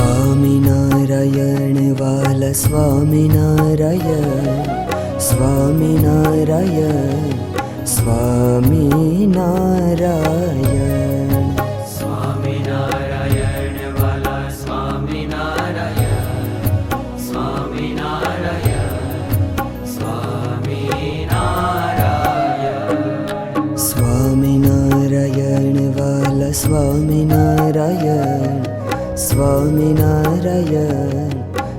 સ્વામિનારાયણ વાલા સ્વામિનારાયણ, સ્વામિનારાયણ, સ્વામિનારાયણ. સ્વામિનારાયણ વાલા સ્વામિનારાયણ, સ્વામિનારાયણ, સ્વામિનારાયણ. સ્વામિનારાયણ વાલા સ્વામિનારાયણ, સ્વામિનારાયણ,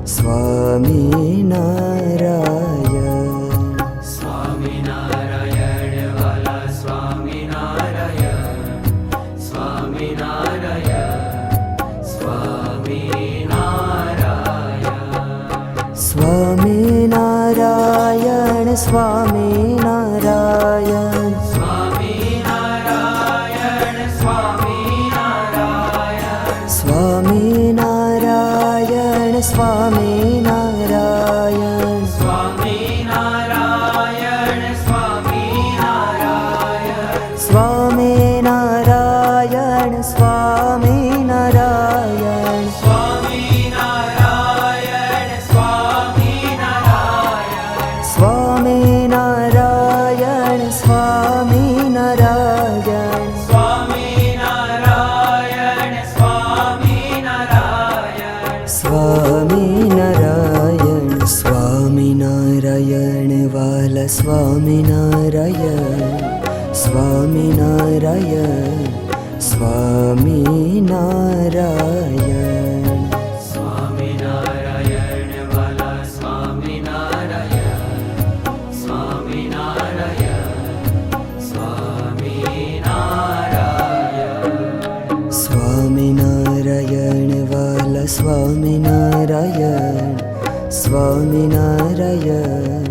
સ્વામિનારાયણ. સ્વામિનારાયણ વાલા સ્વામિનારાયણ, સ્વામિનારાયણ, સ્વામિનારાયણ. સ્વામિનારાયણ, સ્વામિનારાયણ, સ્વામિનારાયણ, સ્વામિનારાયણ, સ્વામિનારાયણ, સ્વામિનારાયણ, સ્વામિનારાયણ, સ્વામિનારાયણ, સ્વામિનારાયણ, સ્વામિનારાયણ, સ્વામિનારાયણ, સ્વામિનારાયણ, સ્વામિનારાયણ, સ્વામિનારાયણ, સ્વામિનારાયણ વાલા સ્વામિનારાયણ, સ્વામિનારાયણ, સ્વામિનારાયણ. સ્વામિનારાયણ વાલા સ્વામિનારાયણ, સ્વામિનારાયણ, સ્વામિનારાયણ. સ્વામિનારાયણ વાલા સ્વામિનારાયણ, સ્વામિનારાયણ,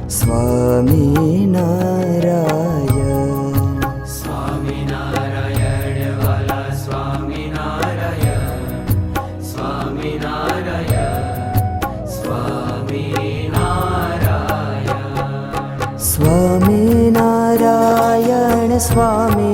સ્વામિનારાયણ. સ્વામિનારાયણ વાલા સ્વામિનારાયણ, સ્વામિનારાયણ, સ્વામિનારાયણ. સ્વામિનારાયણ, સ્વામિનારાયણ,